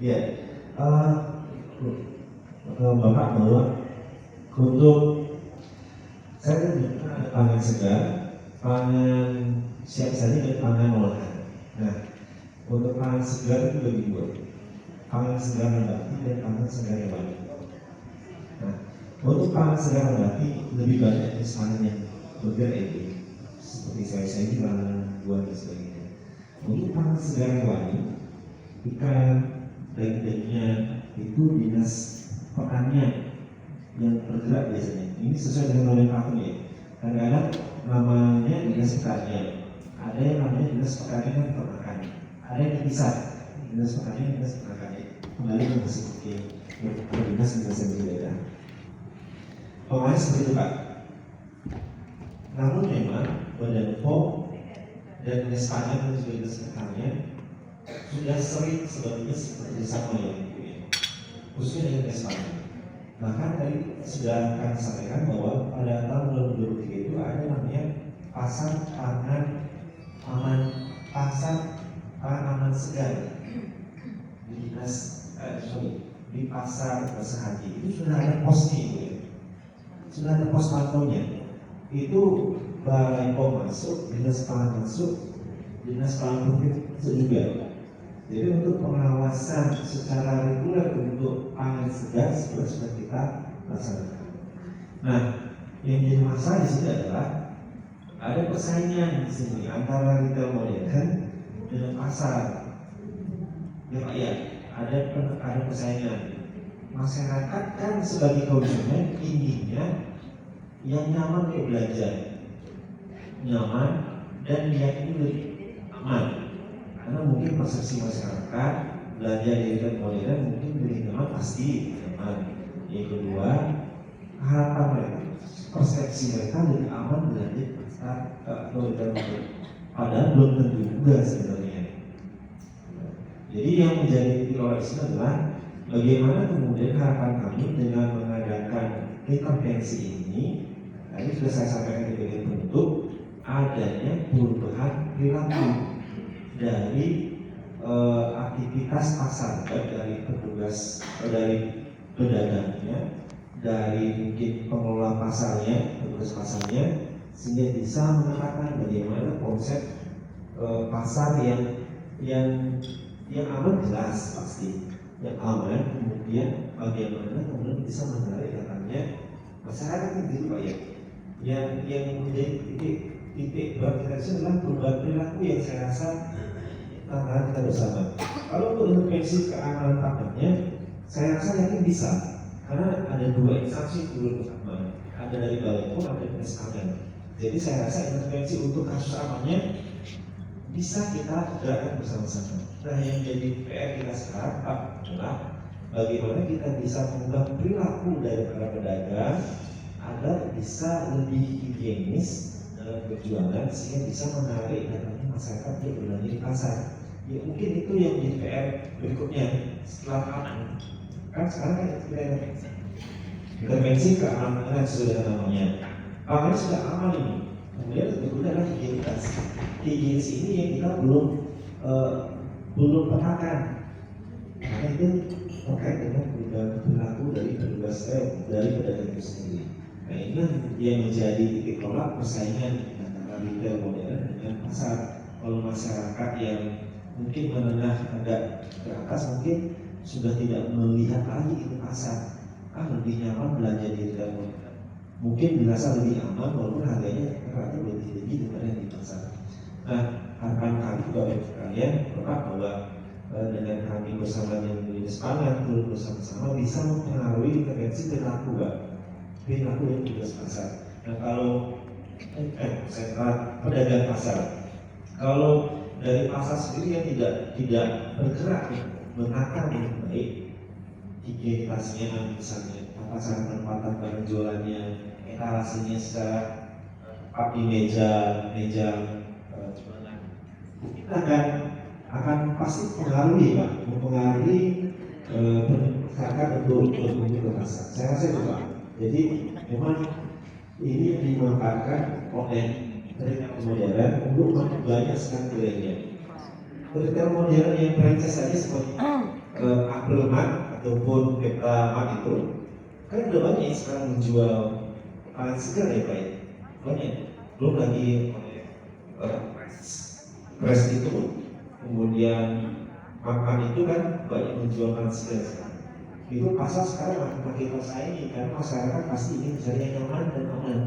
Ya, Bapak bahwa untuk saya juga ada pangan segar, pangan siap saji dan pangan olahan. Nah, untuk pangan segar itu bagi dua, pangan segar nabati dan pangan segar hewani. Nah, untuk pangan segar nabati lebih banyak jenis pangan yang bergerak seperti saya bilang, buah dan sebagainya. Untuk pangan segar hewani, ikan, daging-dagingnya itu dinas pertanian yang bergerak biasanya. Ini sesuai dengan nomenklaturnya. Kadang-kadang namanya dinas pertanian, ada yang namanya dinas pertanian dan peternakan, ada yang dipisah dinas pertanian, dinas peternakan. Kembali ke spesifik dinas yang berbeda. Pokoknya seperti itu Pak. Namun memang Badan POM dan dinas pertanian dan juga dinas pertanian sudah sering sebenarnya seperti sama ya, khususnya dengan dinas pertanian. Bahkan tadi sudah kami sampaikan bahwa pada tahun 2023 itu ada namanya pasar pangan aman segar di dinas di pasar Basahaji. Itu sudah ada posnya itu ya. Sudah ada pos pantaunya. Itu Balai POM masuk, dinas pangan masuk, dinas pangan masuk juga. Jadi untuk pengawasan secara reguler untuk pangan segar sudah kita laksanakan. Nah, yang jadi masalah di sini adalah ada persaingan di sini antara retail modern dengan pasar. Ya Pak ya, ada persaingan. Masyarakat kan sebagai konsumen inginnya yang nyaman untuk belajar, nyaman dan diyakini lebih aman. Karena mungkin persepsi masyarakat belajar di retail modern mungkin lebih nyaman, pasti nyaman. Yang kedua, harapan mereka, persepsi mereka lebih aman belajar di pasar atau retail modern. Padahal belum tentu juga sebenarnya. Jadi yang menjadi prioritas adalah bagaimana kemudian harapan kami dengan mengadakan intervensi ini. Tadi sudah saya sampaikan di bagian penutup, adanya perubahan perilaku dari aktivitas pasar, baik dari petugas, dari pedagangnya, dari mungkin pengelola pasarnya, petugas pasarnya, sehingga bisa menetapkan bagaimana konsep pasar yang aman, jelas pasti yang aman, kemudian bagaimana kemudian bisa menarik datangnya masyarakat gitu Pak ya. Yang menjadi titik berat kita adalah perubahan perilaku yang saya rasa tantangan kita bersama. Kalau untuk intervensi keamanan paketnya, saya rasa yakin bisa, karena ada dua instansi dulu bersama, ada dari Balai POM, ada dinas pangan. Jadi saya rasa intervensi untuk kasus amannya bisa kita gerakkan bersama-sama. Nah, yang jadi PR kita sekarang Pak adalah bagaimana kita bisa mengubah perilaku dari para pedagang agar bisa lebih higienis dalam berjualan sehingga bisa menarik datangnya masyarakat untuk berbelanja di pasar. Ya mungkin itu yang menjadi PR berikutnya setelah aman. Kan sekarang kita intervensi keamanan sesuai dengan namanya. Pangan sudah aman ini. Kemudian berikutnya adalah higienitas. Higienis ini yang kita belum petakan. Karena itu terkait dengan perubahan perilaku dari petugas dari pedagang itu sendiri. Nah ini yang menjadi titik tolak persaingan antara retail modern dengan pasar. Kalau masyarakat yang mungkin menengah agak ke atas mungkin sudah tidak melihat lagi itu pasar, lebih nyaman belanja di retail modern. Mungkin dirasa lebih aman walaupun harganya relatif lebih tinggi daripada yang di pasar. Nah harapan kami kepada kalian Bapak bahwa dengan kami bersama dengan dinas pangan turut bersama-sama bisa mempengaruhi intervensi perilaku perilaku yang tugas pasar. Nah kalau pedagang pasar, kalau dari pasar sendiri yang tidak bergerak menata dengan baik higienitasnya, misalnya tata cara penempatan barang jualannya, etalasenya secara tepat di meja jualan, kita akan pasti mempengaruhi masyarakat untuk berkunjung ke pasar. Saya rasa itu Pak. Jadi memang ini dimanfaatkan oleh retail modern untuk memperbanyak sekali wilayahnya. Retail modern yang franchise saja seperti Apelmat ataupun Peplamat itu kan udah banyak yang sekarang menjual pangan segar ya Pak ya, banyak. Belum lagi Pres itu, kemudian makan itu kan banyak menjual pangan segar sekarang. Itu pasar sekarang makin tersaingi karena masyarakat pasti ingin mencari yang nyaman dan aman.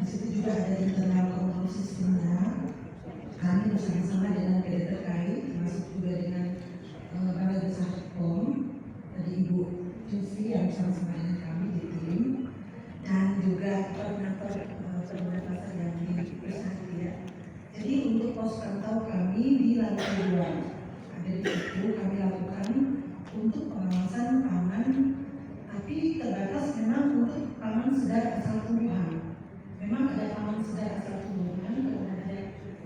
Di situ juga ada internal kontrol sistemnya. Kami bersama-sama dengan pihak terkait, termasuk juga dengan Balai Besar POM, tadi Ibu Susi yang bersama-sama dengan kami di tim, dan juga koordinator pengguna pasar yang di perusahaan ya. Jadi untuk pos pantau kami di lantai 2, ada di situ kami lakukan untuk pengawasan pangan, tapi terbatas memang untuk pangan segar asal tumbuhan. Memang ada pangan segar asal tumbuhan, kemudian ada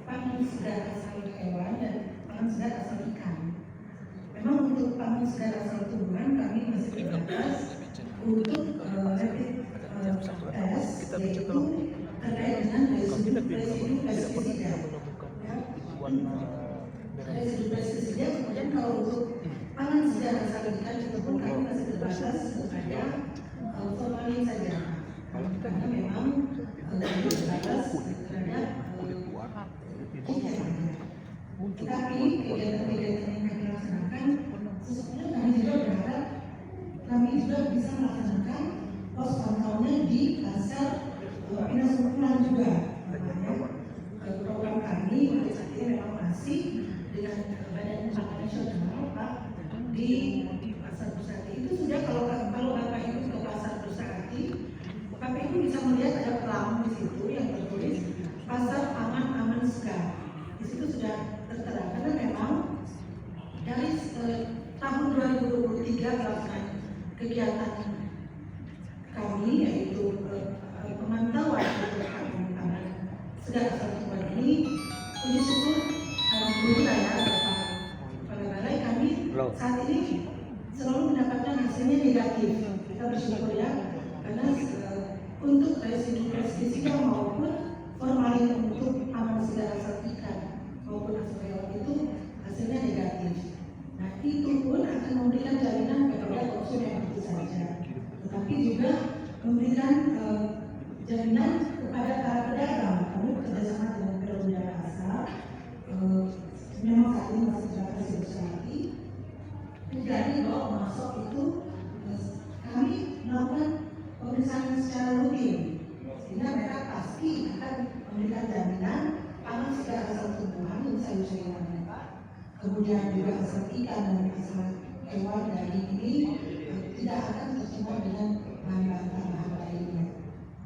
pangan segar asal hewan dan pangan segar asal ikan. Memang untuk pangan segar asal tumbuhan kami masih terbatas untuk rapid test, yaitu terkait dengan residu pestisida. Residu pestisida, kemudian kalau untuk pangan segar asal ikan itu pun kami masih terbatas kepada formalin saja. Karena memang terbatas terhadap tetapi kegiatan-kegiatan yang kami laksanakan, sesungguhnya kami juga berharap kami juga bisa melaksanakan pos pantaunya di pasar Pinas Kumpulan juga. Program kami untuk saat ini memang masih dengan Badan Pangan Nasional Pak di pasar Pusati. Itu sudah kalau Bapak Ibu ke pasar Pusati, Bapak Ibu bisa melihat ada pelang di situ yang tertulis Pasar Pangan Aman Segar. Di situ sudah tertera karena memang dari tahun 2023 pelaksanaan kegiatan kami yaitu pemantauan untuk pangan segar asal tumbuhan ini, puji syukur alhamdulillah ya Bapak Balai kami saat ini selalu mendapatkan hasilnya negatif. Kita bersyukur ya karena untuk residu pestisida maupun formalin untuk pangan segar asal ikan maupun asal hewan itu hasilnya negatif. Nah itu pun akan memberikan jaminan kepada konsumen tentu saja, tetapi juga memberikan jaminan kepada para pedagang. Kami bekerjasama dengan Perumda Pasar. Memang saat ini masih terbatas Pusati. Jadi bahwa masuk itu kami melakukan pemeriksaan secara rutin, sehingga mereka pasti akan memberikan jaminan pangan segar asal tumbuhan dan sayur-sayuran mereka, kemudian juga asal ikan dan asal hewan daging ini tidak akan tercemar dengan bahan-bahan tambahan lainnya.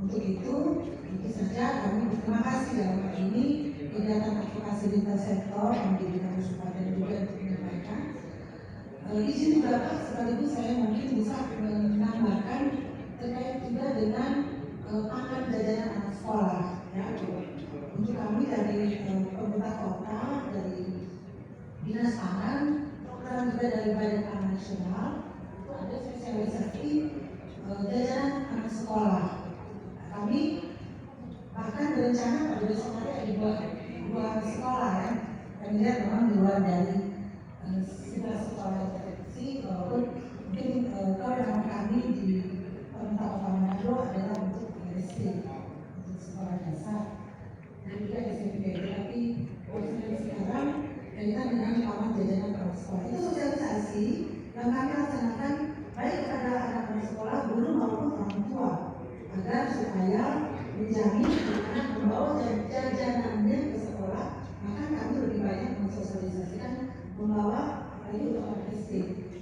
Untuk itu, tentu saja kami berterima kasih dalam hal ini kegiatan advokasi lintas sektor yang diberikan support dan juga untuk menyampaikan. Di sini Bapak sekaligus saya mungkin bisa menambahkan terkait juga dengan pangan jajanan anak sekolah. Ya, untuk kami dari pemerintah kota, dari Dinas Pangan, program juga dari Badan Pangan Nasional, itu ada spesialisasi jajanan anak sekolah. Kami bahkan berencana pada besok hari ada dua sekolah ya, kami lihat memang di luar dari sebuah sekolah terdeteksi, walaupun mungkin kewenangan kami di pemerintah Kota Manado adalah untuk SD, untuk sekolah dasar dan juga SMP, tapi sekarang kaitan dengan pangan jajanan anak sekolah itu sosialisasi yang kami laksanakan baik kepada anak-anak sekolah, guru maupun orang tua, agar supaya menjamin anak membawa jajanannya ke sekolah. Maka kami lebih banyak mensosialisasikan membawa, apalagi untuk anak SD,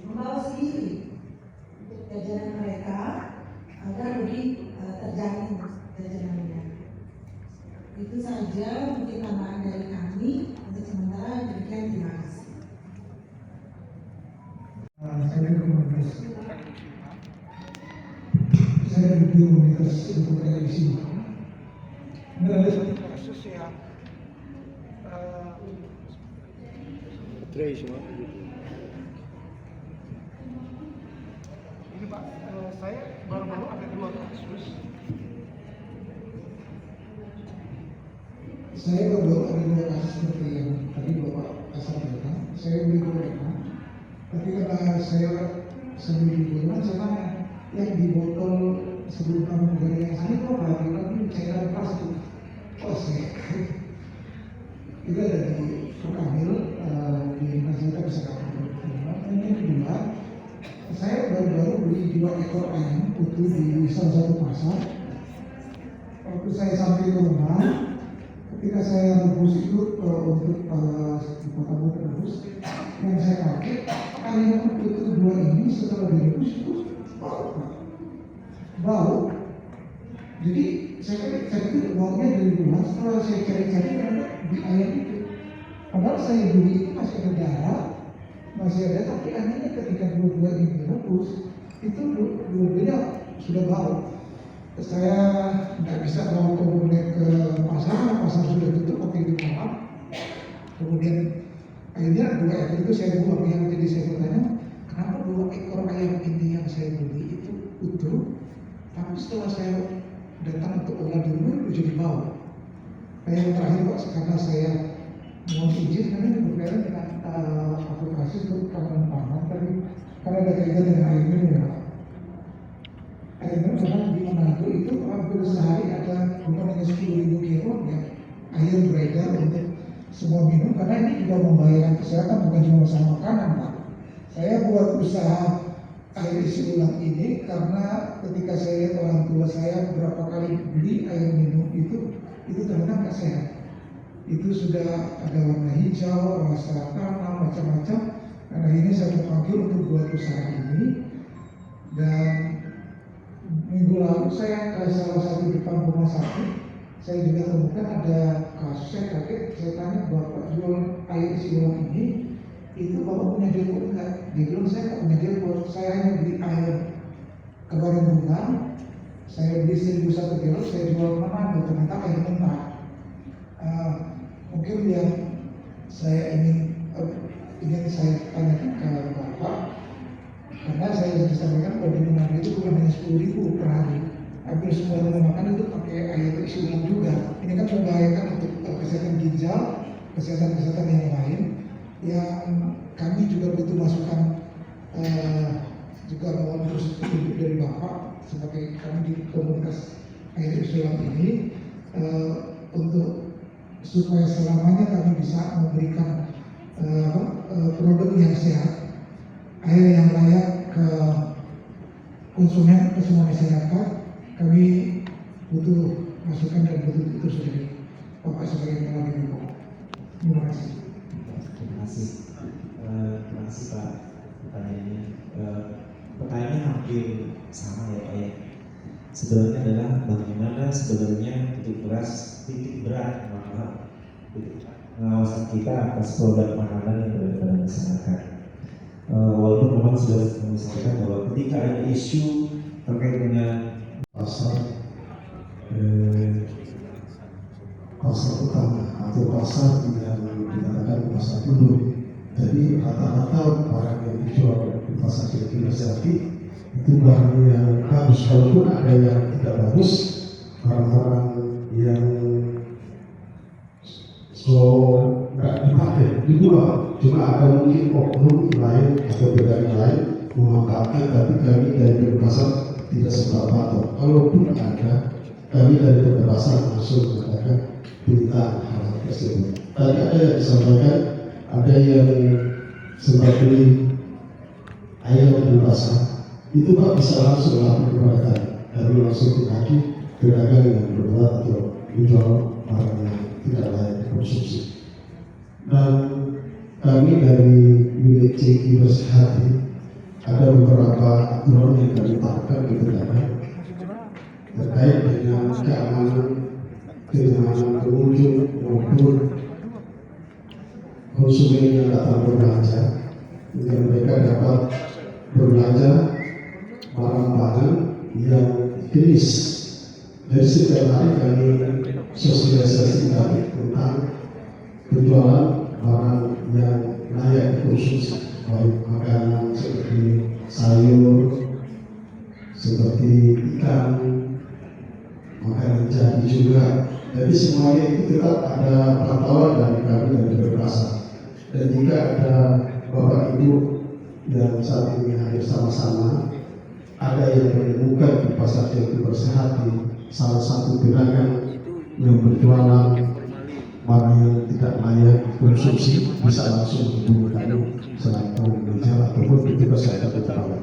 membawa sendiri untuk jajanan mereka agar lebih terjamin jajanannya. Itu saja mungkin tambahan dari kami. Untuk sementara demikian, terima kasih. Saya komunitas. Saya di komunitas untuk LIC. Ada satu kasus yang ini Pak, saya baru-baru ada 2 kasus. Saya baru ada 2 kasus seperti yang tadi Bapak sampaikan. Saya beli gorengan Tapi karena saya sendiri di rumah, saya tanya, yang di botol sebelum kamu goreng yang sana itu apa? Dia bilang ini cairan plastik. Oh saya, itu ada di Kamil, di Nasdaq bisa kamu. Dan yang kedua, saya baru-baru beli 2 ekor ayam utuh di salah satu pasar. Waktu saya sampai ke rumah, ketika saya rebus itu untuk di kota rebus, yang saya pakai ayam utuh 2 ini setelah direbus itu bau. Jadi saya pikir baunya dari luar. Setelah saya cari-cari ternyata di ayam itu. Padahal saya beli itu masih ada darah, masih ada, tapi anehnya ketika dua-dua ini direbus itu dua-duanya sudah bau. Saya tidak bisa bawa komponen ke pasar sudah tutup waktu itu malam. Kemudian akhirnya 2 ekor itu saya buang. Yang jadi saya bertanya, kenapa 2 ekor ayam ini yang saya beli itu utuh, tapi setelah saya datang untuk olah di rumah itu jadi bau. Yang terakhir Pak, karena saya mohon izin karena ini berkaitan dengan aplikasi untuk keamanan pangan, tapi karena ada kaitan dengan air minum ya Pak. Air minum karena di Manado itu hampir sehari ada umpamanya 10.000 kilo ya air beredar untuk semua minum, karena ini juga membahayakan kesehatan, bukan cuma masalah makanan Pak. Saya buat usaha air isi ulang ini karena ketika saya lihat orang tua saya beberapa kali beli air minum itu ternyata nggak sehat. Itu sudah ada warna hijau, rasa tanah, macam-macam. Karena ini saya terpanggil untuk buat usaha ini. Dan minggu lalu saya ke salah satu depan rumah sakit, saya juga temukan ada kasus. Saya kaget, saya tanya, Bapak jual air isi ulang ini, itu Bapak punya depot enggak? Dia bilang saya nggak punya depot, saya hanya beli air kemarin bunga, saya beli 1.001 kilo, saya jual mana? Ternyata air mentah. Mungkin yang saya ingin saya tanyakan ke Bapak, karena saya sudah sampaikan bahwa di Manado itu bukan hanya 10.000 per hari, hampir semua rumah makan itu pakai air isi ulang juga. Ini kan membahayakan untuk kesehatan ginjal, kesehatan yang lain. Yang kami juga butuh masukan juga mohon terus dari Bapak sebagai kami di komunitas air isi ulang ini untuk supaya selamanya kami bisa memberikan produk yang sehat, air yang layak ke konsumen, ke semua masyarakat. Kami butuh masukan dan butuh terus dari Bapak sebagai kepala BPOM. Terima kasih. Terima kasih. Terima kasih Pak. Pertanyaannya hampir sama ya Pak ya. Sebenarnya adalah bagaimana sebenarnya titik berat pengawasan kita atas produk makanan yang berada pada masyarakat. Walaupun memang sudah menyampaikan bahwa ketika ada isu terkait dengan pasar utama atau pasar yang dikatakan pasar dulu. Jadi rata-rata barang yang dijual di pasar Jati itu barang yang bagus, walaupun ada yang tidak bagus, barang-barang yang nggak dipakai dijual. Cuma ada mungkin oknum lain atau pedagang lain memanfaatkan, tapi kami dari pasar tidak sempat patuh. Kalaupun ada, kami dari pasar langsung mengatakan berita hal tersebut. Tadi ada yang disampaikan, ada yang sempat beli ayam di pasar, itu Pak bisa langsung lapor kepada kami langsung dikaki pedagang yang berbuat atau menjual barang yang tidak layak dikonsumsi. Dan kami dari unit CI Bersihati ada beberapa aturan yang kami terapkan ke pedagang terkait dengan keamanan pengunjung maupun konsumen yang datang berbelanja, agar mereka dapat berbelanja barang-barang yang jenis. Dari setiap hari kami sosialisasikan tentang penjualan barang yang layak dikonsumsi, baik makanan seperti sayur, seperti ikan, makanan jadi juga. Jadi semuanya itu tetap ada pantauan dari kami dari pasar. Dan jika ada Bapak Ibu yang saat ini hadir sama-sama. Ada yang menemukan di pasar Jati Bersehati salah satu pedagang yang berjualan barang yang tidak layak konsumsi, bisa langsung hubungi kami selaku manajer ataupun petugas saya dapat perawat.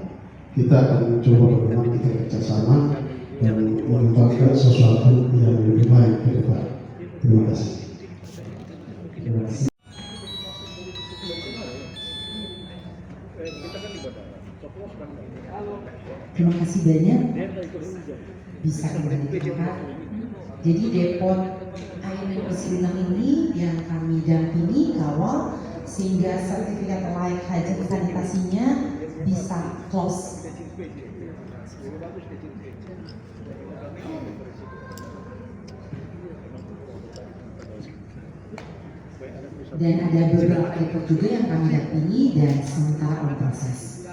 Kita akan coba bagaimana kita kerjasama dan mengembangkan sesuatu yang lebih baik ke depan. Terima kasih. Terima kasih. Terima kasih banyak. Bisa kembali ke tempat. Jadi depot air negeri Sirina ini yang kami dampingi kawal sehingga sertifikat layak haji sanitasinya bisa close. Dan ada beberapa depot juga yang kami dampingi dan sementara on proses.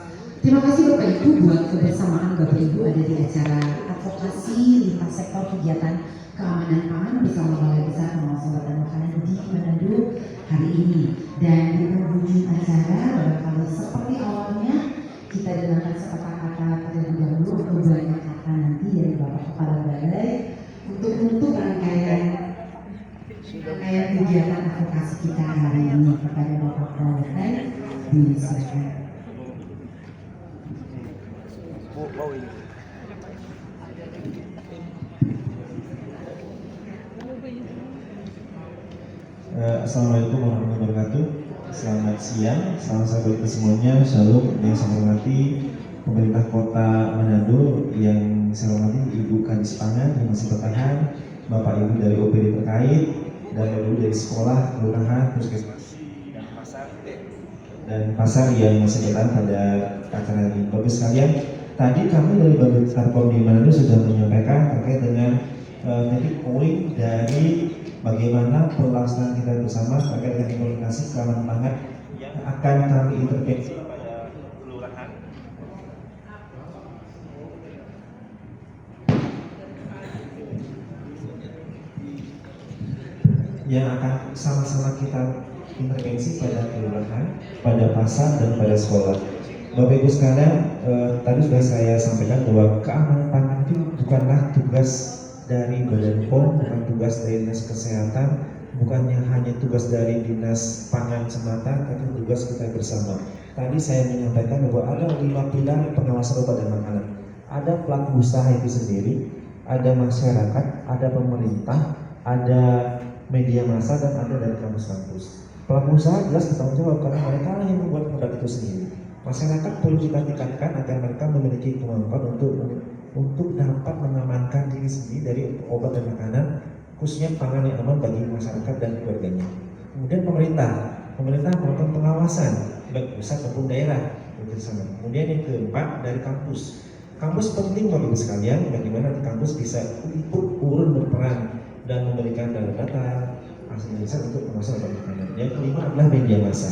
Terima kasih Bapak Ibu buat kebersamaan Bapak Ibu ada di acara advokasi lintas sektor kegiatan keamanan pangan bersama Balai Besar Pengawasan Badan Makanan di Manado hari ini. Dan di penghujung acara barangkali seperti awalnya kita dengarkan sepatah kata terlebih dahulu banyak kata nanti dari Bapak Kepala Balai untuk menutup rangkaian kegiatan advokasi kita hari ini. Kepada Bapak Kepala Balai disilakan. Assalamualaikum warahmatullahi wabarakatuh. Selamat siang, salam sahabat semuanya. Shalom. Yang saya hormati pemerintah Kota Manado, yang saya hormati Ibu Kadis Pangan yang masih bertahan, Bapak Ibu dari OPD terkait, dan Ibu dari sekolah, kelurahan, puskesmas dan pasar yang masih bertahan pada acara ini. Bapak sekalian, tadi kami dari Bapak Tarkom di Manado sudah menyampaikan terkait dengan titik poin dari bagaimana pelaksanaan kita bersama terkait dengan komunikasi keamanan pangan yang akan kami intervensi pada kelurahan. Yang akan sama-sama kita intervensi pada kelurahan, pada pasar dan pada sekolah. Bapak Ibu sekalian, tadi sudah saya sampaikan bahwa keamanan pangan itu bukanlah tugas dari Badan POM, bukan tugas dari Dinas Kesehatan, bukannya hanya tugas dari Dinas Pangan semata, tapi tugas kita bersama. Tadi saya menyampaikan bahwa ada 5 pilar pengawasan obat dan makanan. Ada pelaku usaha itu sendiri, ada masyarakat, ada pemerintah, ada media massa, dan ada dari kampus-kampus. Pelaku usaha jelas bertanggung jawab karena mereka yang membuat produk itu sendiri. Masyarakat perlu kita tingkatkan agar mereka memiliki kemampuan untuk dapat mengamankan diri sendiri dari obat dan makanan, khususnya pangan yang aman bagi masyarakat dan keluarganya. Kemudian pemerintah melakukan pengawasan baik pusat maupun daerah bersama. Kemudian yang keempat dari kampus. Kampus penting Bapak Ibu sekalian, bagaimana kampus bisa ikut turun berperan dan memberikan data hasil riset untuk pengawasan obat dan makanan. Yang kelima adalah media massa.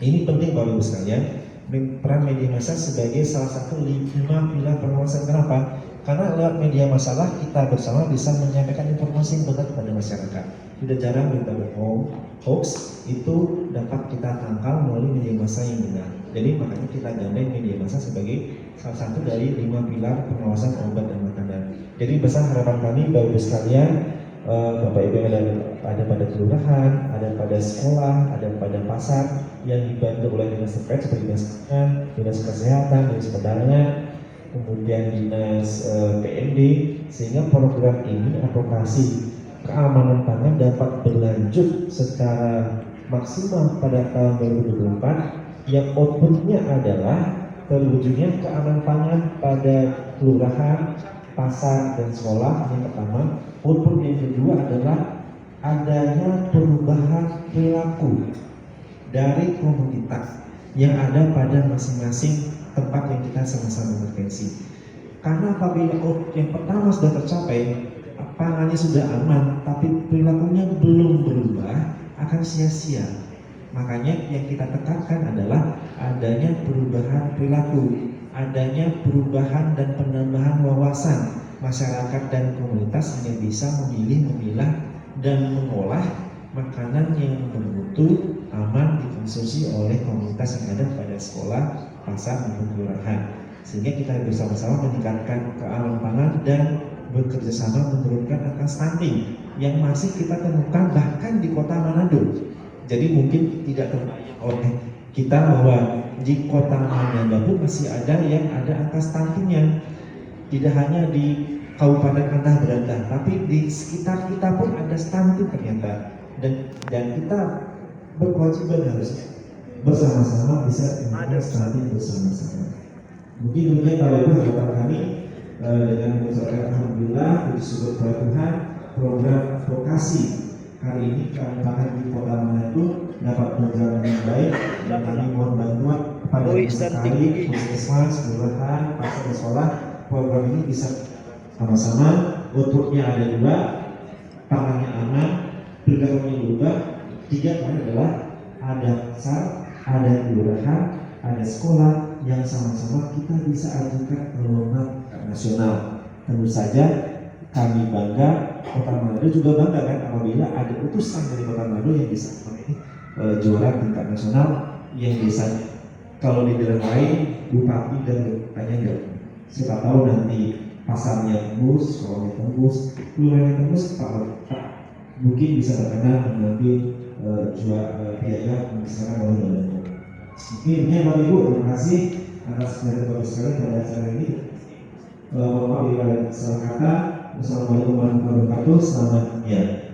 Ini penting Bapak Ibu sekalian. Peran media massa sebagai salah satu 5 pilar pengawasan. Kenapa? Karena lewat media massa lah kita bersama bisa menyampaikan informasi yang benar kepada masyarakat. Tidak jarang berita bohong, hoax itu dapat kita tangkal melalui media massa yang benar. Jadi makanya kita gandeng media massa sebagai salah satu dari 5 pilar pengawasan obat dan makanan. Jadi besar harapan kami Bapak Ibu sekalian, Bapak Ibu yang ada pada kelurahan, ada pada sekolah, ada pada pasar yang dibantu oleh dinas terkait seperti dinas pangan, dinas kesehatan, dinas perdagangan, kemudian dinas PMD, sehingga program ini advokasi keamanan pangan dapat berlanjut secara maksimal pada tahun 2024 yang outputnya adalah terwujudnya keamanan pangan pada kelurahan, pasar, dan sekolah. Yang pertama. Output yang kedua adalah adanya perubahan perilaku dari komunitas yang ada pada masing-masing tempat yang kita sama-sama intervensi. Karena apabila output yang pertama sudah tercapai, pangannya sudah aman, tapi perilakunya belum berubah, akan sia-sia. Makanya yang kita tekankan adalah adanya perubahan perilaku, adanya perubahan dan penambahan wawasan masyarakat dan komunitas hanya bisa memilih, memilah, dan mengolah makanan yang bermutu, aman dikonsumsi oleh komunitas yang ada pada sekolah, pasar, maupun kelurahan. Sehingga kita bersama-sama meningkatkan keamanan pangan dan bekerja sama menurunkan angka stunting yang masih kita temukan bahkan di kota Manado. Jadi mungkin tidak terbayang oleh kita bahwa di kota Manado pun masih ada yang ada angka stuntingnya. Tidak hanya di Kabupaten Antah Beranda, tapi di sekitar kita pun ada stunting ternyata. Dan kita berkewajiban harusnya bersama-sama bisa mengurangi stunting bersama-sama. Mungkin demikian Bapak Ibu harapan kami dengan mengucapkan alhamdulillah puji syukur kepada Tuhan, program vokasi hari ini kami pakai di Kota Manado dapat berjalan dengan baik, dan kami mohon bantuan kepada sekali puskesmas, kelurahan, pasar dan sekolah. Program ini bisa sama-sama, outputnya ada dua, pangannya aman, bergabungnya juga. Tiga adalah ada pasar, ada kelurahan, ada sekolah yang sama-sama kita bisa ajukan ke lomba nasional. Tentu saja kami bangga, Kota Manado juga bangga kan apabila ada utusan dari Kota Manado yang bisa memilih juara tingkat nasional yang biasanya kalau di daerah lain bupati dan bupatinya enggak. Siapa tahu nanti pasarnya tembus, sekolahnya tembus, kelurahannya tembus, Pak mungkin bisa berkenan mengambil biaya misalkan oleh badan. Mungkin ya Bapak Ibu, terima kasih atas perhatian Bapak sekalian pada acara ini. Mohon maaf bila ada salah kata. Wassalamualaikum warahmatullahi wabarakatuh. Selamat ya.